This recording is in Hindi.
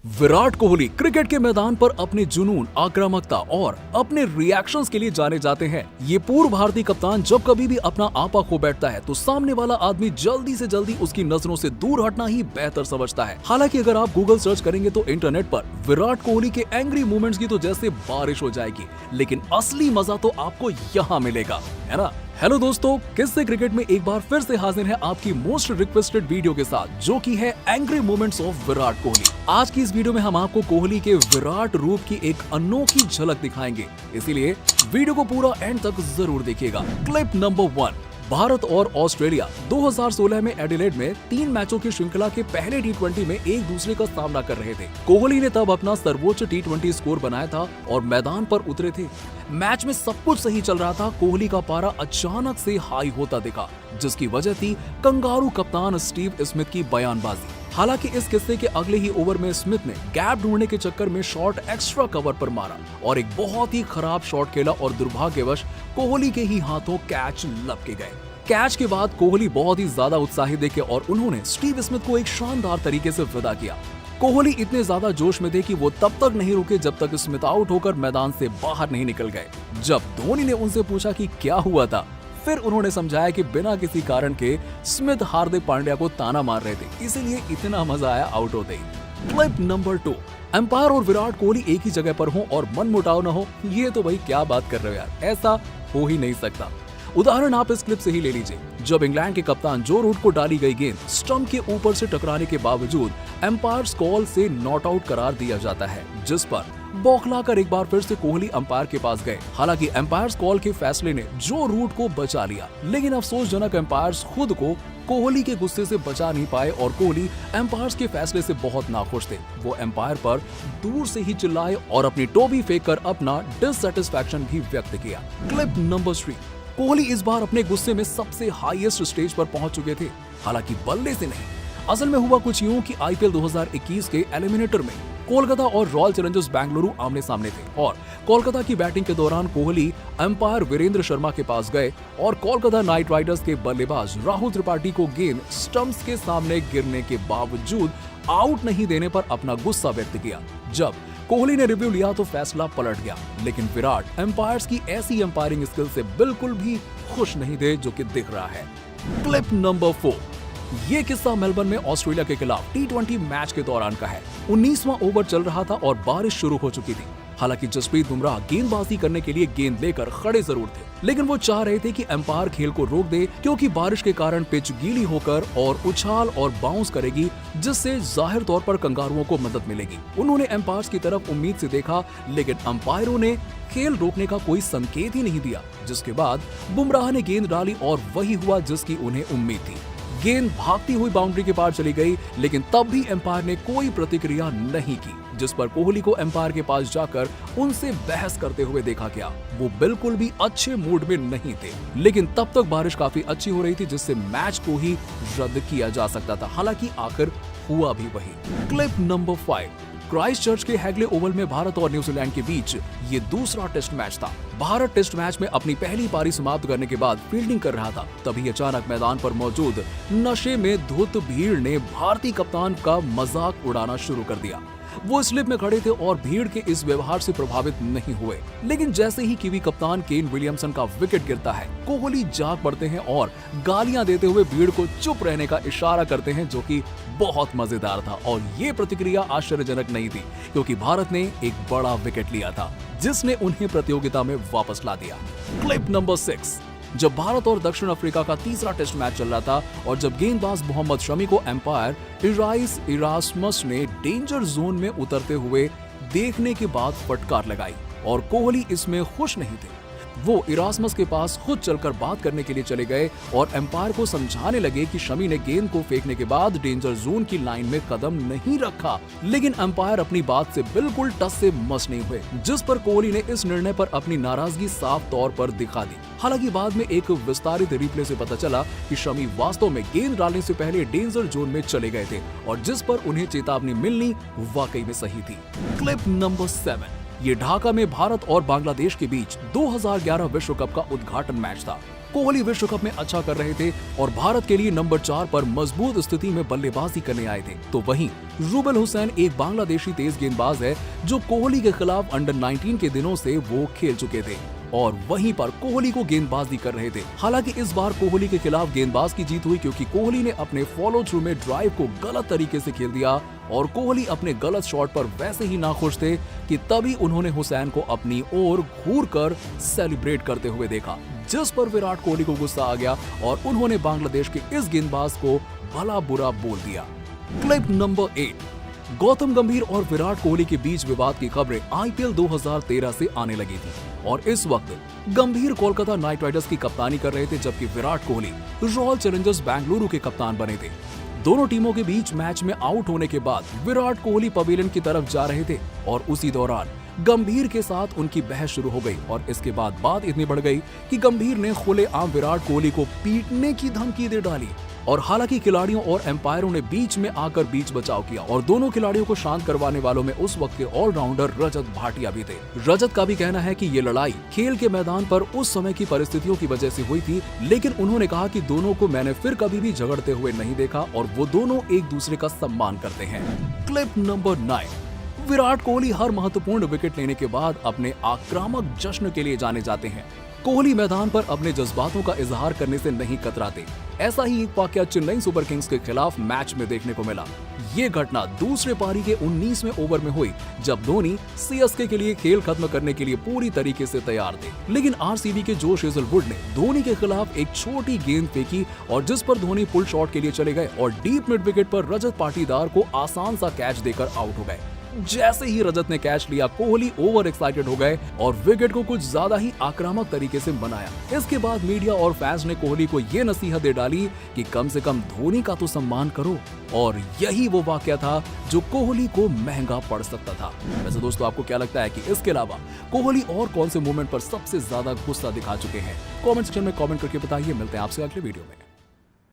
विराट कोहली क्रिकेट के मैदान पर अपने जुनून, आक्रामकता और अपने रिएक्शंस के लिए जाने जाते हैं। ये पूर्व भारतीय कप्तान जब कभी भी अपना आपा खो बैठता है तो सामने वाला आदमी जल्दी से जल्दी उसकी नजरों से दूर हटना ही बेहतर समझता है। हालांकि अगर आप गूगल सर्च करेंगे तो इंटरनेट पर विराट कोहली के एंग्री मूवमेंट्स की तो जैसे बारिश हो जाएगी, लेकिन असली मजा तो आपको यहाँ मिलेगा, है ना। हेलो दोस्तों, किससे क्रिकेट में एक बार फिर से हाजिर है आपकी मोस्ट रिक्वेस्टेड वीडियो के साथ, जो की है angry moments of Virat Kohli. आज की इस वीडियो में हम आपको कोहली के विराट रूप की एक अनोखी झलक दिखाएंगे, इसीलिए वीडियो को पूरा एंड तक जरूर देखिएगा। Clip number 1। भारत और ऑस्ट्रेलिया 2016 में एडिलेड में 3 मैचों की श्रृंखला के पहले टी20 में एक दूसरे का सामना कर रहे थे। कोहली ने तब अपना सर्वोच्च टी20 स्कोर बनाया था और मैदान पर उतरे थे। मैच में सब कुछ सही चल रहा था। कोहली का पारा अचानक से हाई होता दिखा, जिसकी वजह थी कंगारू कप्तान स्टीव स्मिथ की बयानबाजी। हालांकि इस किस्से के अगले ही ओवर में स्मिथ ने गैप ढूंढने के चक्कर में शॉट एक्स्ट्रा कवर पर मारा और एक बहुत ही खराब शॉट खेला और दुर्भाग्यवश कोहली के ही हाथों कैच लपके गए। कैच के बाद कोहली बहुत ही ज्यादा उत्साहित दिखे और उन्होंने स्टीव स्मिथ को एक शानदार तरीके से विदा किया। कोहली इतने ज्यादा जोश में थे कि वो तब तक नहीं रुके जब तक स्मिथ आउट होकर मैदान से बाहर नहीं निकल गए। जब धोनी ने उनसे पूछा कि क्या हुआ था, फिर उन्होंने समझाया कि बिना किसी कारण के स्मिथ हार्दिक पांड्या को ताना मार रहे थे, इसीलिए इतना मजा आया आउट होते ही। Clip number 2। एम्पायर और विराट कोहली एक ही जगह पर हो और मनमुटाव न हो, ये तो भाई क्या बात कर रहे हो यार, ऐसा हो ही नहीं सकता। उदाहरण आप इस क्लिप से ही ले लीजिए, जब इंग्लैंड के कप्तान जो रूट को डाली गई गेंद स्टंप के ऊपर से टकराने के बावजूद एम्पायर्स कॉल से नॉट आउट करार दिया जाता है, जिस पर बौखलाकर एक बार फिर से कोहली अंपायर के पास गए। हालांकि एम्पायर्स कॉल के फैसले ने जो रूट को बचा लिया, लेकिन अफसोसजनक एम्पायर्स खुद को कोहली के गुस्से से बचा नहीं पाए और कोहली एम्पायर्स के फैसले से बहुत नाखुश थे। वो एम्पायर पर दूर से ही चिल्लाए और अपनी टोपी फेंककर अपना डिससैटिस्फैक्शन भी व्यक्त किया। Clip number 3। कोहली इस बार अपने गुस्से में सबसे हाईएस्ट स्टेज पर पहुंच चुके थे, हालांकि बल्ले से नहीं। असल में हुआ कुछ यूं कि आईपीएल 2021 के एलिमिनेटर में कोलकाता और रॉयल चैलेंजर्स बेंगलुरु आमने सामने थे और कोलकाता की बैटिंग के दौरान कोहली अंपायर वीरेंद्र शर्मा के पास गए और कोलकाता नाइट राइडर्स के बल्लेबाज राहुल त्रिपाठी को गेंद स्टंप्स के सामने गिरने के बावजूद आउट नहीं देने पर अपना गुस्सा व्यक्त किया। जब कोहली ने रिव्यू लिया तो फैसला पलट गया, लेकिन विराट एम्पायर्स की ऐसी एम्पायरिंग स्किल से बिल्कुल भी खुश नहीं थे, जो कि दिख रहा है। Clip number 4। ये किस्सा मेलबर्न में ऑस्ट्रेलिया के खिलाफ टी20 मैच के दौरान का है। 19वां ओवर चल रहा था और बारिश शुरू हो चुकी थी। हालांकि जसप्रीत बुमराह गेंदबाजी करने के लिए गेंद लेकर खड़े जरूर थे, लेकिन वो चाह रहे थे कि एम्पायर खेल को रोक दे, क्योंकि बारिश के कारण पिच गीली होकर और उछाल और बाउंस करेगी, जिससे जाहिर तौर पर कंगारुओं को मदद मिलेगी। उन्होंने एम्पायर्स की तरफ उम्मीद से देखा, लेकिन अंपायरों ने खेल रोकने का कोई संकेत ही नहीं दिया, जिसके बाद बुमराह ने गेंद डाली और वही हुआ जिसकी उन्हें उम्मीद थी। गेंद भागती हुई बाउंड्री के पार चली गई, लेकिन तब भी एम्पायर ने कोई प्रतिक्रिया नहीं की, जिस पर कोहली को एम्पायर के पास जाकर उनसे बहस करते हुए देखा गया। वो बिल्कुल भी अच्छे मूड में नहीं थे, लेकिन तब तक बारिश काफी अच्छी हो रही थी, जिससे मैच को ही रद्द किया जा सकता था। हालांकि आखिर हुआ भी वही। Clip number 5। क्राइस्टचर्च के हैगले ओवल में भारत और न्यूजीलैंड के बीच ये दूसरा टेस्ट मैच था। भारत टेस्ट मैच में अपनी पहली पारी समाप्त करने के बाद फील्डिंग कर रहा था, तभी अचानक मैदान पर मौजूद नशे में धुत भीड़ ने भारतीय कप्तान का मजाक उड़ाना शुरू कर दिया। वो स्लिप में खड़े थे और भीड़ के इस व्यवहार से प्रभावित नहीं हुए, लेकिन जैसे ही कीवी कप्तान केन विलियमसन का विकेट गिरता है, कोहली जाग पड़ते हैं और गालियां देते हुए भीड़ को चुप रहने का इशारा करते हैं, जो कि बहुत मजेदार था। और ये प्रतिक्रिया आश्चर्यजनक नहीं थी, क्योंकि भारत ने एक बड़ा विकेट लिया था, जिसने उन्हें प्रतियोगिता में वापस ला दिया। Clip number 6। जब भारत और दक्षिण अफ्रीका का तीसरा टेस्ट मैच चल रहा था और जब गेंदबाज मोहम्मद शमी को एम्पायर इराइस इरास्मस ने डेंजर जोन में उतरते हुए देखने के बाद फटकार लगाई और कोहली इसमें खुश नहीं थे। वो इरास्मस के पास खुद चलकर बात करने के लिए चले गए और एम्पायर को समझाने लगे कि शमी ने गेंद को फेंकने के बाद डेंजर जोन की लाइन में कदम नहीं रखा, लेकिन एम्पायर अपनी बात से बिल्कुल टस से मस नहीं हुए, जिस पर कोहली ने इस निर्णय पर अपनी नाराजगी साफ तौर पर दिखा दी। हालांकि बाद में एक विस्तारित रिप्ले से पता चला कि शमी वास्तव में गेंद डालने से पहले डेंजर जोन में चले गए थे और जिस पर उन्हें चेतावनी मिलनी वाकई में सही थी। Clip number 7। ये ढाका में भारत और बांग्लादेश के बीच 2011 विश्व कप का उद्घाटन मैच था। कोहली विश्व कप में अच्छा कर रहे थे और भारत के लिए नंबर 4 पर मजबूत स्थिति में बल्लेबाजी करने आए थे। तो वहीं रूबेल हुसैन एक बांग्लादेशी तेज गेंदबाज है जो कोहली के खिलाफ अंडर 19 के दिनों से वो खेल चुके थे और वहीं पर कोहली को गेंदबाजी कर रहे थे। हालांकि इस बार कोहली के खिलाफ गेंदबाज की जीत हुई क्योंकि कोहली ने अपने फॉलो थ्रू में ड्राइव को गलत तरीके से खेल दिया और कोहली अपने गलत शॉट पर वैसे ही नाखुश थे कि तभी उन्होंने हुसैन को अपनी ओर घूर कर सेलिब्रेट करते हुए देखा, जिस पर विराट कोहली को गुस्सा आ गया और उन्होंने बांग्लादेश के इस गेंदबाज को भला बुरा बोल दिया। Clip number 8। गौतम गंभीर और विराट कोहली के बीच विवाद की खबरें आईपीएल 2013 से आने लगी थी और इस वक्त गंभीर कोलकाता नाइट राइडर्स की कप्तानी कर रहे थे जबकि विराट कोहली रॉयल चैलेंजर्स बेंगलुरु के कप्तान बने थे। दोनों टीमों के बीच मैच में आउट होने के बाद विराट कोहली पवेलियन की तरफ जा रहे थे और उसी दौरान गंभीर के साथ उनकी बहस शुरू हो गई और इसके बाद बात इतनी बढ़ गई कि गंभीर ने खुलेआम विराट कोहली को पीटने की धमकी दे डाली और हालांकि खिलाड़ियों और एम्पायरों ने बीच में आकर बीच बचाव किया और दोनों खिलाड़ियों को शांत करवाने वालों में उस वक्त के ऑलराउंडर रजत भाटिया भी थे। रजत का भी कहना है कि ये लड़ाई खेल के मैदान पर उस समय की परिस्थितियों की वजह से हुई थी, लेकिन उन्होंने कहा कि दोनों को मैंने फिर कभी भी झगड़ते हुए नहीं देखा और वो दोनों एक दूसरे का सम्मान करते हैं। Clip number 9। विराट कोहली हर महत्वपूर्ण विकेट लेने के बाद अपने आक्रामक जश्न के लिए जाने जाते हैं। कोहली मैदान पर अपने जज्बातों का इजहार करने से नहीं कतराते। ऐसा ही एक वाकया चेन्नई सुपर किंग्स के खिलाफ मैच में देखने को मिला। ये घटना दूसरे पारी के 19वें ओवर में हुई जब धोनी सीएसके के लिए खेल खत्म करने के लिए पूरी तरीके से तैयार थे, लेकिन आरसीबी के जोश हेजलवुड ने धोनी के खिलाफ एक छोटी गेंद फेंकी और जिस पर धोनी पुल शॉट के लिए चले गए और डीप मिड विकेट पर रजत पाटीदार को आसान सा कैच देकर आउट हो गए। जैसे ही रजत ने कैच लिया कोहली ओवर एक्साइटेड हो गए और विकेट को कुछ ज्यादा ही आक्रामक तरीके से बनाया। इसके बाद मीडिया और फैंस ने कोहली को ये नसीहत दे डाली कि कम से कम धोनी का तो सम्मान करो और यही वो वाकया था जो कोहली को महंगा पड़ सकता था। वैसे दोस्तों आपको क्या लगता है कि इसके अलावा कोहली और कौन से मोमेंट पर सबसे ज्यादा गुस्सा दिखा चुके हैं? कमेंट सेक्शन में कमेंट करके बताइए। मिलते हैं आपसे अगले वीडियो में।